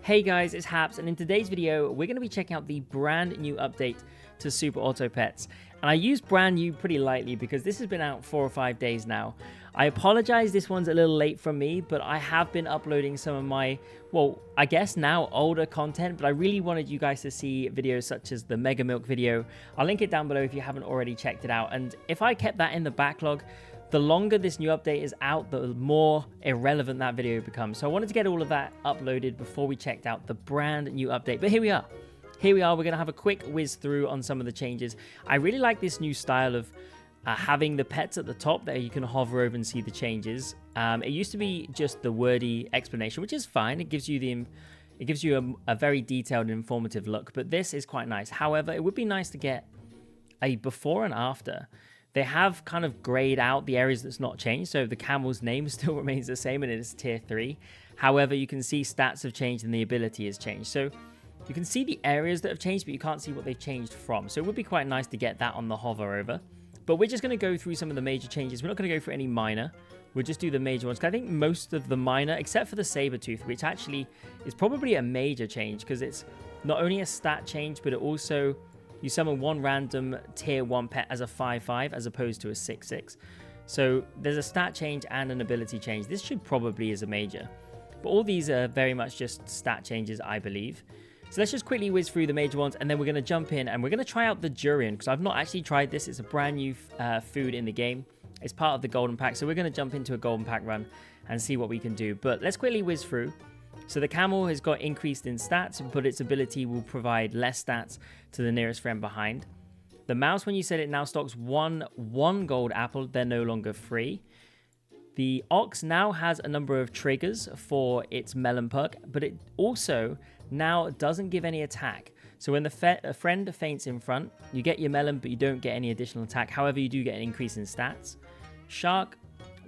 Hey guys, it's Haps, and in today's video, we're going to be checking out the brand new update to Super Auto Pets. And I use brand new pretty lightly because this has been out 4 or 5 days now. I apologize, this one's a little late from me, but I have been uploading some of my, well, I guess now older content, but I really wanted you guys to see videos such as the Mega Milk video. I'll link it down below if you haven't already checked it out. And if I kept that in the backlog, the longer this new update is out, the more irrelevant that video becomes. So I wanted to get all of that uploaded before we checked out the brand new update. But here we are. We're going to have a quick whiz through on some of the changes. I really like this new style of having the pets at the top there. You can hover over and see the changes. It used to be just the wordy explanation, which is fine. It gives you a very detailed and informative look. But this is quite nice. However, it would be nice to get a before and after. They have kind of grayed out the areas that's not changed. So the camel's name still remains the same and it is tier 3. However, you can see stats have changed and the ability has changed. So you can see the areas that have changed, but you can't see what they've changed from. So it would be quite nice to get that on the hover over. But we're just going to go through some of the major changes. We're not going to go for any minor. We'll just do the major ones. 'Cause I think most of the minor, except for the Sabertooth, which actually is probably a major change because it's not only a stat change, but it also... You summon one random tier 1 pet as a 5/5 as opposed to a 6/6. So there's a stat change and an ability change. This should probably is a major. But all these are very much just stat changes, I believe. So let's just quickly whiz through the major ones and then we're going to jump in and we're going to try out the Durian because I've not actually tried this. It's a brand new food in the game. It's part of the golden pack. So we're going to jump into a golden pack run and see what we can do. But let's quickly whiz through. So the camel has got increased in stats, but its ability will provide less stats to the nearest friend behind. The mouse, when you said it now stocks one gold apple, they're no longer free. The ox now has a number of triggers for its melon perk, but it also now doesn't give any attack. So when a friend faints in front, you get your melon, but you don't get any additional attack. However, you do get an increase in stats. Shark,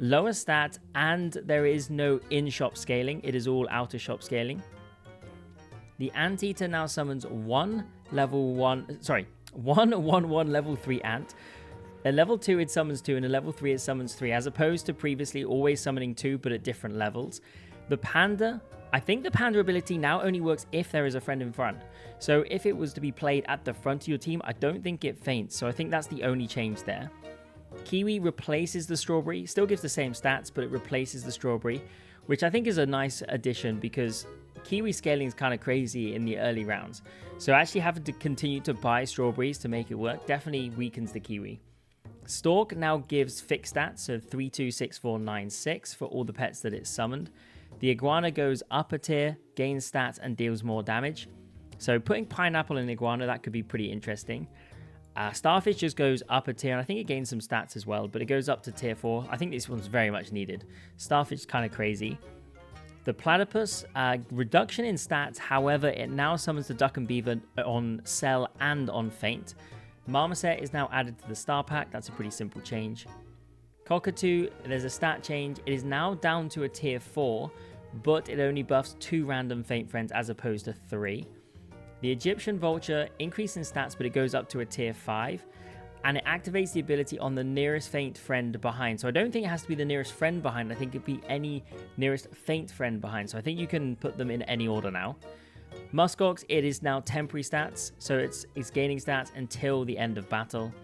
lower stats, and there is no in-shop scaling. It is all out-of-shop scaling. The Anteater now summons one level 3 ant. A level 2 it summons 2, and a level 3 it summons 3, as opposed to previously always summoning 2, but at different levels. The Panda, I think the Panda ability now only works if there is a friend in front. So if it was to be played at the front of your team, I don't think it faints. So I think that's the only change there. Kiwi replaces the strawberry, still gives the same stats, but it replaces the strawberry, which I think is a nice addition because Kiwi scaling is kind of crazy in the early rounds. So actually having to continue to buy strawberries to make it work definitely weakens the Kiwi. Stork now gives fixed stats, so 3, 2, 6, 4, 9, 6 for all the pets that it's summoned. The Iguana goes up a tier, gains stats, and deals more damage. So putting Pineapple in Iguana, that could be pretty interesting. Starfish just goes up a tier, and I think it gains some stats as well, but it goes up to tier 4. I think this one's very much needed. Starfish is kind of crazy. The Platypus, reduction in stats, however, it now summons the Duck and Beaver on Cell and on Faint. Marmoset is now added to the Star Pack. That's a pretty simple change. Cockatoo, there's a stat change. It is now down to a tier 4, but it only buffs 2 random Faint friends as opposed to 3. The Egyptian Vulture, increase in stats, but it goes up to a tier 5. And it activates the ability on the nearest faint friend behind. So I don't think it has to be the nearest friend behind. I think it'd be any nearest faint friend behind. So I think you can put them in any order now. Muskox, it is now temporary stats. So it's gaining stats until the end of battle.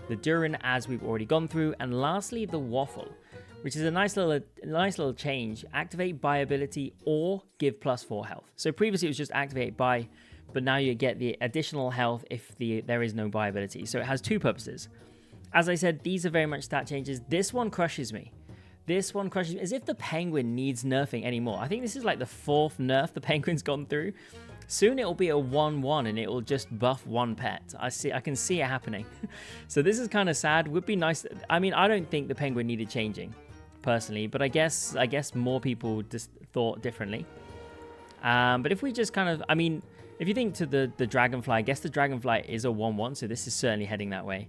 The Durian, as we've already gone through. And lastly, the Waffle, which is a nice little change. Activate by ability or give +4 health. So previously it was just activate by... but now you get the additional health if there is no buy ability. So it has 2 purposes. As I said, these are very much stat changes. This one crushes me. This one crushes me as if the Penguin needs nerfing anymore. I think this is like the 4th nerf the Penguin's gone through. Soon it will be a 1/1 and it will just buff 1 pet. I can see it happening. So this is kind of sad. Would be nice. I mean, I don't think the Penguin needed changing personally, but I guess more people just thought differently. But if we just kind of, I mean, if you think to the Dragonfly, I guess the Dragonfly is a 1/1, so this is certainly heading that way.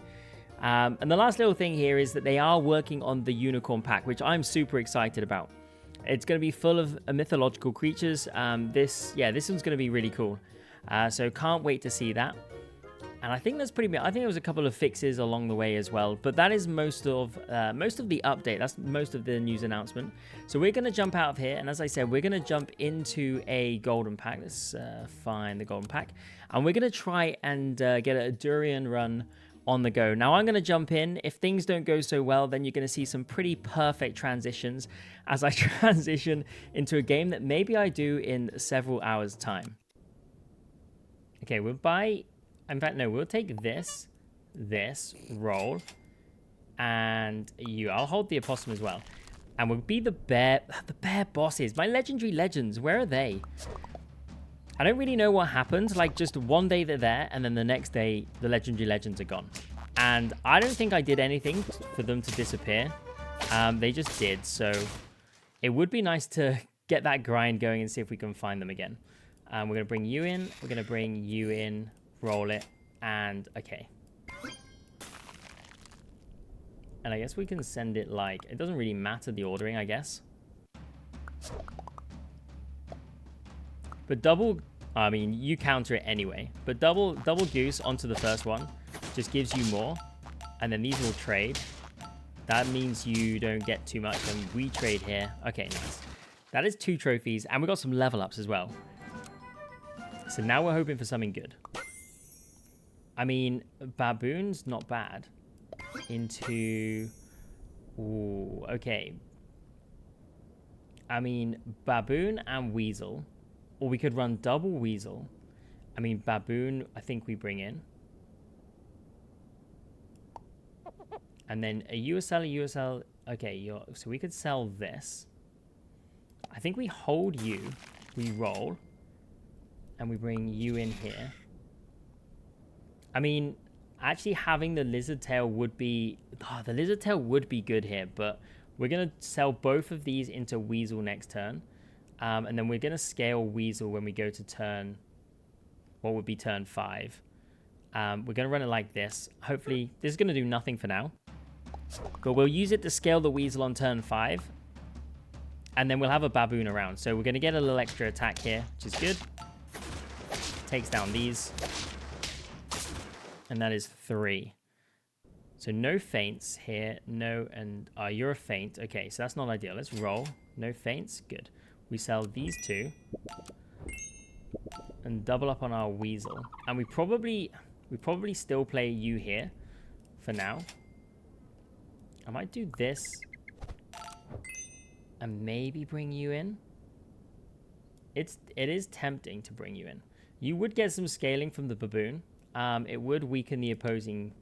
And the last little thing here is that they are working on the Unicorn Pack, which I'm super excited about. It's going to be full of mythological creatures. This one's going to be really cool. So can't wait to see that. And I think that's pretty. I think there was a couple of fixes along the way as well, but that is most of the update. That's most of the news announcement. So we're gonna jump out of here, and as I said, we're gonna jump into a golden pack. Let's find the golden pack, and we're gonna try and get a Durian run on the go. Now I'm gonna jump in. If things don't go so well, then you're gonna see some pretty perfect transitions as I transition into a game that maybe I do in several hours' time. Okay, we'll buy. In fact, no, we'll take this, roll, and you. I'll hold the opossum as well. And we'll be the bear bosses. My legendary legends, where are they? I don't really know what happened. Like, just one day they're there, and then the next day, the legendary legends are gone. And I don't think I did anything for them to disappear. They just did, so it would be nice to get that grind going and see if we can find them again. We're going to bring you in. We're going to bring you in. Roll it, and okay. And I guess we can send it like, it doesn't really matter the ordering, I guess. But double, I mean, you counter it anyway. But double goose onto the first one just gives you more. And then these will trade. That means you don't get too much, and we trade here. Okay, nice. That is 2 trophies, and we got some level ups as well. So now we're hoping for something good. I mean, baboon's not bad. Into... Ooh, okay. I mean, baboon and weasel. Or we could run double weasel. I mean, baboon, I think we bring in. And then a USL. Okay, so we could sell this. I think we hold you. We roll. And we bring you in here. I mean, actually having the lizard tail would be... Oh, the lizard tail would be good here, but we're going to sell both of these into weasel next turn. And then we're going to scale weasel when we go to turn... What would be turn 5. We're going to run it like this. Hopefully, this is going to do nothing for now. But we'll use it to scale the weasel on turn 5. And then we'll have a baboon around. So we're going to get a little extra attack here, which is good. Takes down these. And that is 3. So no feints here. No, and you're a feint. Okay, so that's not ideal. Let's roll. No feints. Good. We sell these 2. And double up on our weasel. And we probably still play you here for now. I might do this. And maybe bring you in. It is tempting to bring you in. You would get some scaling from the baboon. It would weaken the opposing.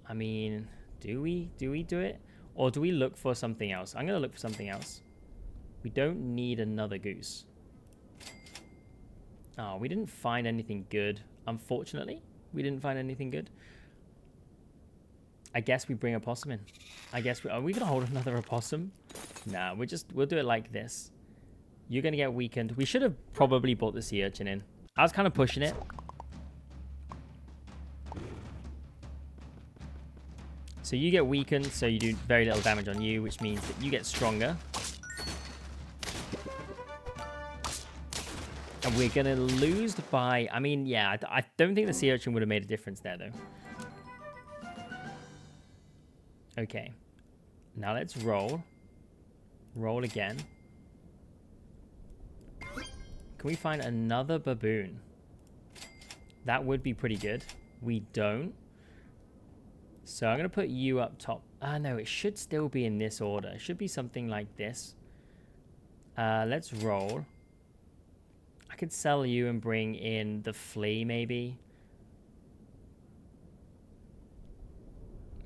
I mean, do we do it? Or do we look for something else? I'm going to look for something else. We don't need another goose. Oh, we didn't find anything good. Unfortunately, we didn't find anything good. I guess we bring a possum in. I guess are we going to hold another opossum? Nah, we'll do it like this. You're going to get weakened. We should have probably brought the sea urchin in. I was kind of pushing it. So you get weakened, so you do very little damage on you, which means that you get stronger. And we're going to lose by... I mean, yeah, I don't think the sea urchin would have made a difference there, though. Okay. Now let's roll. Roll again. Can we find another baboon? That would be pretty good. We don't. So I'm going to put you up top. No, it should still be in this order. It should be something like this. Let's roll. I could sell you and bring in the flea, maybe.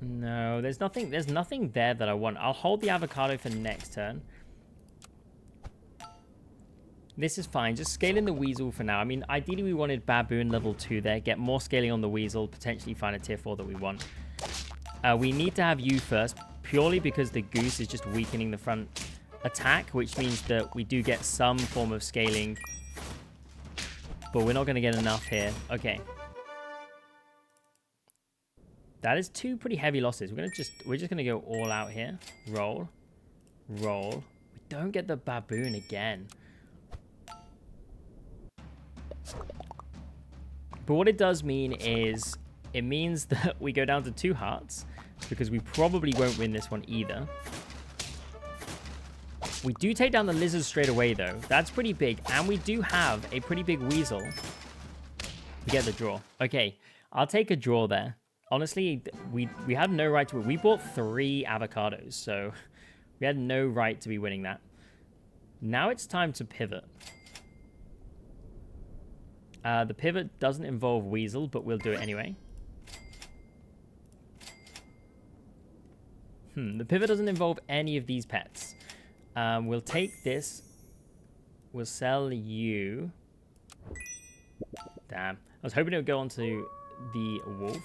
No, there's nothing there that I want. I'll hold the avocado for next turn. This is fine. Just scaling the weasel for now. I mean, ideally we wanted baboon level 2 there. Get more scaling on the weasel. Potentially find a tier 4 that we want. We need to have you first. Purely because the goose is just weakening the front attack. Which means that we do get some form of scaling. But we're not going to get enough here. Okay. That is 2 pretty heavy losses. We're just going to go all out here. Roll. Roll. We don't get the baboon again. But what it does mean is it means that we go down to 2 hearts because we probably won't win this one either. We do take down the lizard straight away, though. That's pretty big. And we do have a pretty big weasel. We get the draw. Okay, I'll take a draw there. Honestly, we had no right to it. We bought 3 avocados, so we had no right to be winning that. Now it's time to pivot. The pivot doesn't involve weasel, but we'll do it anyway. The pivot doesn't involve any of these pets. We'll take this. We'll sell you. Damn. I was hoping it would go onto the wolf.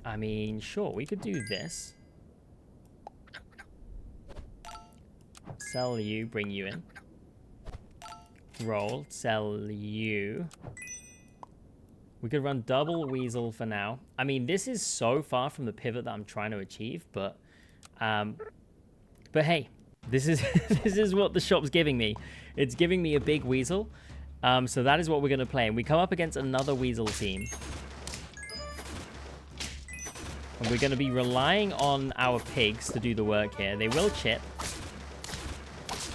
I mean, sure, we could do this. Sell you, bring you in. Roll, sell you. We could run double weasel for now. I mean, this is so far from the pivot that I'm trying to achieve, but hey, this is this is what the shop's giving me. It's giving me a big weasel. So that is what we're going to play. And we come up against another weasel team. And we're going to be relying on our pigs to do the work here. They will chip.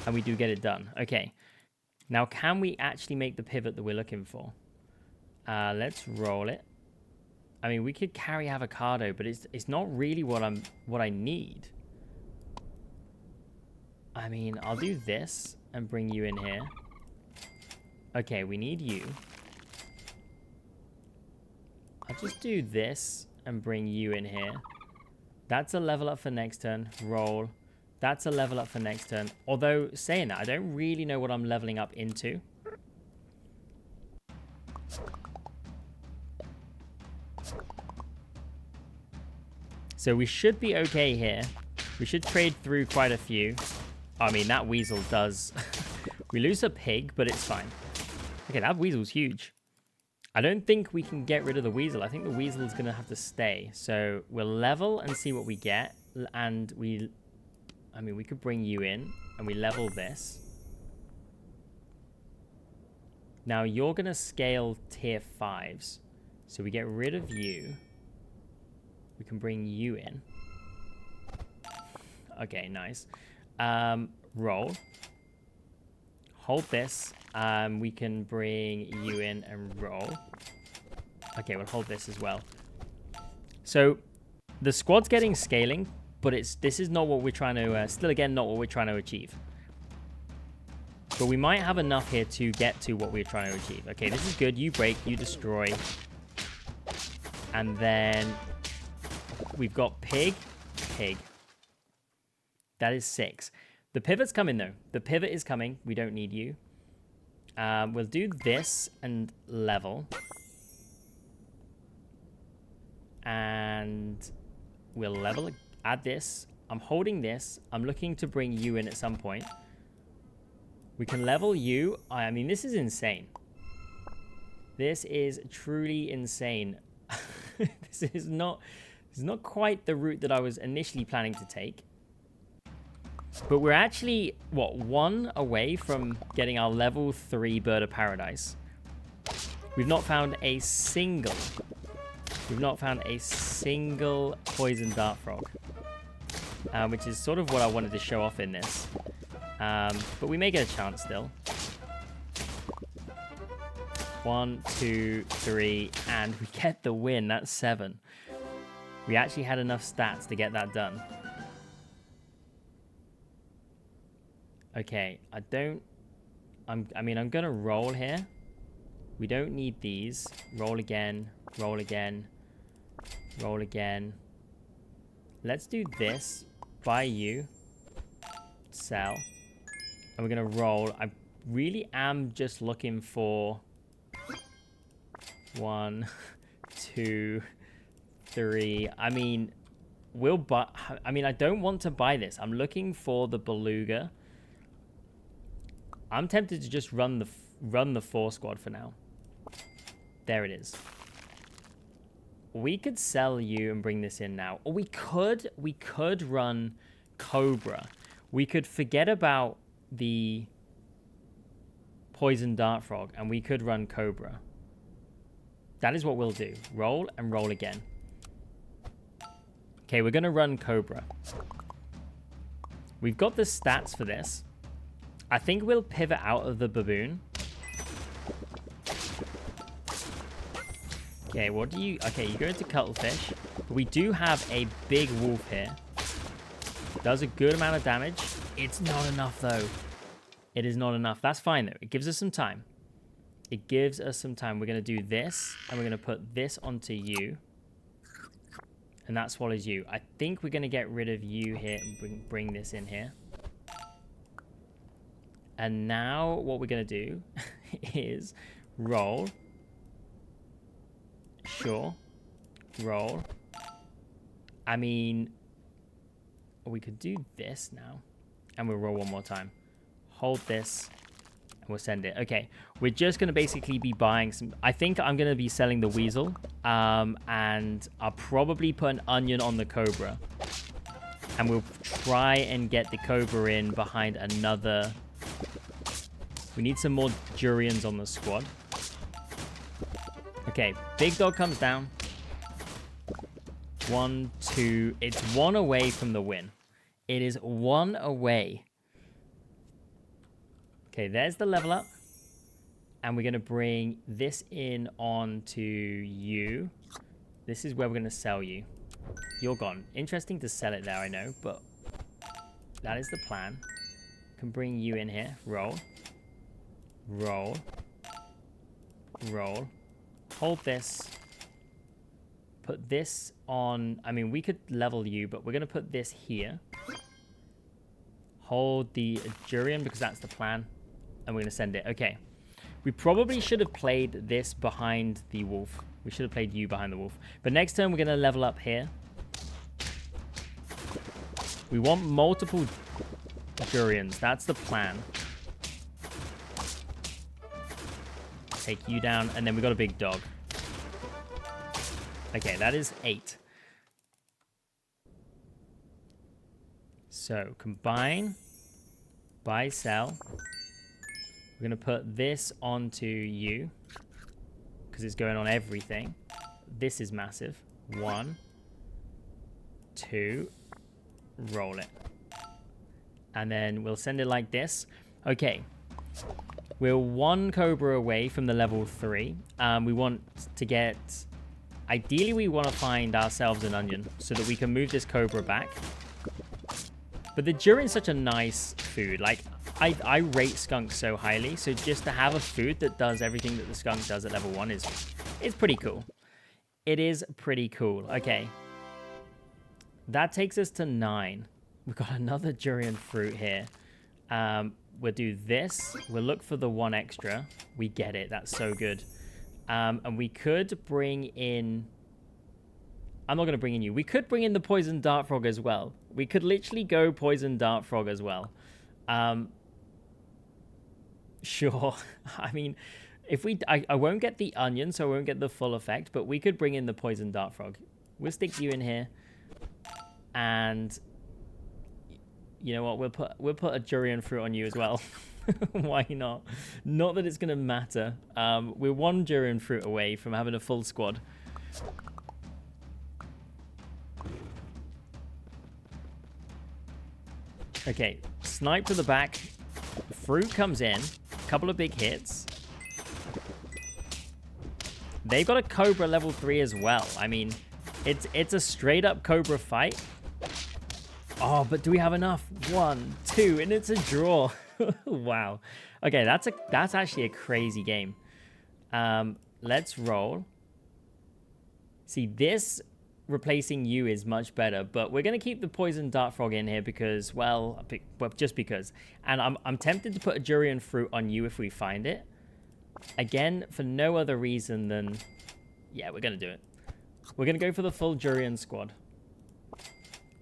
And we do get it done. Okay. Now, can we actually make the pivot that we're looking for? Let's roll it. I mean, we could carry avocado, but it's not really what I need. I mean, I'll do this and bring you in here. Okay, we need you. I'll just do this and bring you in here. That's a level up for next turn. Roll. That's a level up for next turn. Although, saying that, I don't really know what I'm leveling up into. So we should be okay here. We should trade through quite a few. I mean, that weasel does... We lose a pig, but it's fine. Okay, that weasel's huge. I don't think we can get rid of the weasel. I think the weasel is going to have to stay. So we'll level and see what we get. And I mean, we could bring you in and we level this. Now you're going to scale tier 5s. So we get rid of you. We can bring you in. Okay, nice. Roll. Hold this. We can bring you in and roll. Okay, we'll hold this as well. So the squad's getting scaling, but this is not what we're trying to, still again, not what we're trying to achieve. But we might have enough here to get to what we're trying to achieve. Okay, this is good. You break, you destroy. And then we've got pig, pig. That is 6. The pivot's coming, though. The pivot is coming. We don't need you. We'll do this and level. And we'll level, add this. I'm holding this. I'm looking to bring you in at some point. We can level you. I mean, this is insane. This is truly insane. This is not quite the route that I was initially planning to take. But we're actually, what, 1 away from getting our level 3 bird of paradise. We've not found a single poison dart frog. Which is sort of what I wanted to show off in this. But we may get a chance still. 1, 2, 3, and we get the win. That's 7. We actually had enough stats to get that done. Okay, I mean, I'm gonna roll here. We don't need these. Roll again, roll again, roll again. Let's do this. Buy you. Sell. And we're gonna roll. I really am just looking for 1, 2, 3. I mean, we'll buy. I mean, I don't want to buy this. I'm looking for the beluga. I'm tempted to just run the 4 squad for now. There it is. We could sell you and bring this in now. Or we could run Cobra. We could forget about the poison dart frog, and we could run cobra. That is what we'll do. Roll and roll again. Okay, we're going to run cobra. We've got the stats for this. I think we'll pivot out of the baboon. Okay, what do you... Okay, you go into cuttlefish. But we do have a big wolf here. Does a good amount of damage. It's not enough, though. It is not enough. That's fine, though. It gives us some time. It gives us some time. We're going to do this, and we're going to put this onto you. And that swallows you. I think we're going to get rid of you here and bring this in here. And now what we're going to do is roll. Sure. Roll. I mean, we could do this now. And we'll roll one more time. Hold this. And we'll send it. Okay. We're just going to basically be buying some... I think I'm going to be selling the weasel. And I'll probably put an onion on the cobra. And we'll try and get the cobra in behind another... We need some more Durians on the squad. Okay, big dog comes down. 1, 2. It's 1 away from the win. It is 1 away. Okay, there's the level up. And we're going to bring this in onto you. This is where we're going to sell you. You're gone. Interesting to sell it there, I know, but that is the plan. Can bring you in here. Roll. Roll. Roll. Hold this. Put this on... I mean, we could level you, but we're going to put this here. Hold the Durian, because that's the plan. And we're going to send it. Okay. We probably should have played this behind the wolf. We should have played you behind the wolf. But next turn, we're going to level up here. We want multiple Durians. That's the plan. Take you down, and then we got a big dog. Okay, that is 8. So, combine, buy, sell. We're going to put this onto you, because it's going on everything. This is massive. 1, 2, roll it. And then we'll send it like this. Okay. We're 1 cobra away from the level 3. We want to get... Ideally, we want to find ourselves an onion so that we can move this cobra back. But the Durian's such a nice food. Like, I rate Skunk so highly. So just to have a food that does everything that the Skunk does at level 1 is pretty cool. It is pretty cool. Okay. That takes us to 9. We've got another Durian fruit here. We'll do this. We'll look for the 1 extra. We get it. That's so good. And we could bring in... I'm not going to bring in you. We could bring in the poison dart frog as well. We could literally go poison dart frog as well. Sure. I mean, if we... I won't get the onion, so I won't get the full effect. But we could bring in the poison dart frog. We'll stick you in here. And... You know what? We'll put a Durian fruit on you as well. Why not? Not that it's going to matter. We're 1 Durian fruit away from having a full squad. Okay, snipe to the back. Fruit comes in. A couple of big hits. They've got a Cobra level 3 as well. I mean, it's a straight up Cobra fight. Oh, but do we have enough? 1, 2, and it's a draw. Wow. Okay, that's actually a crazy game. Let's roll. See, this replacing you is much better, but we're going to keep the poison dart frog in here because, well, just because. And I'm tempted to put a Durian fruit on you if we find it. Again, for no other reason than, yeah, we're going to do it. We're going to go for the full Durian squad.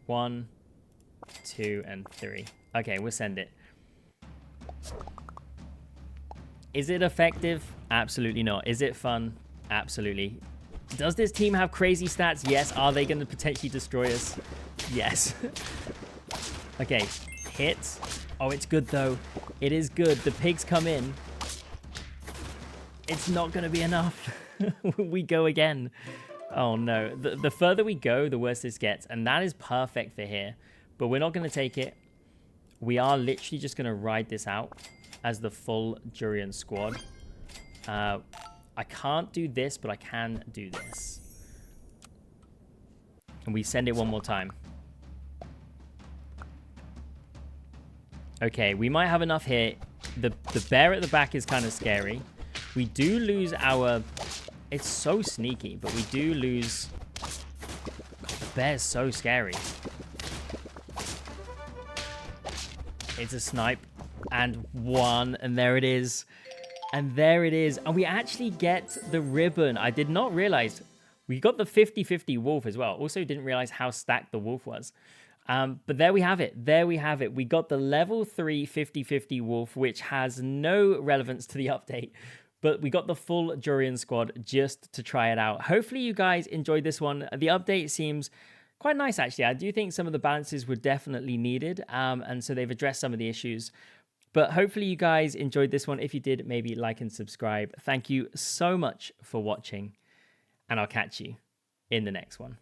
1, 2, and 3. Okay, we'll send it. Is it effective? Absolutely not. Is it fun? Absolutely. Does this team have crazy stats? Yes. Are they going to potentially destroy us? Yes. Okay. Hits. Oh, it's good, though. It is good. The pigs come in. It's not going to be enough. We go again. Oh no. The further we go, the worse this gets. And that is perfect for here. But we're not going to take it. We are literally just going to ride this out as the full Durian squad. I can't do this, but I can do this. And we send it one more time. Okay, we might have enough here. The bear at the back is kind of scary. We do lose our... It's so sneaky, but we do lose... The bear's so scary. It's a snipe. And one. And there it is. And there it is. And we actually get the ribbon. I did not realize... We got the 50-50 wolf as well. Also didn't realize how stacked the wolf was. But there we have it. There we have it. We got the level 3 50-50 wolf, which has no relevance to the update. But we got the full Durian squad just to try it out. Hopefully you guys enjoyed this one. The update seems quite nice, actually. I do think some of the balances were definitely needed. And so they've addressed some of the issues. But hopefully you guys enjoyed this one. If you did, maybe like and subscribe. Thank you so much for watching. And I'll catch you in the next one.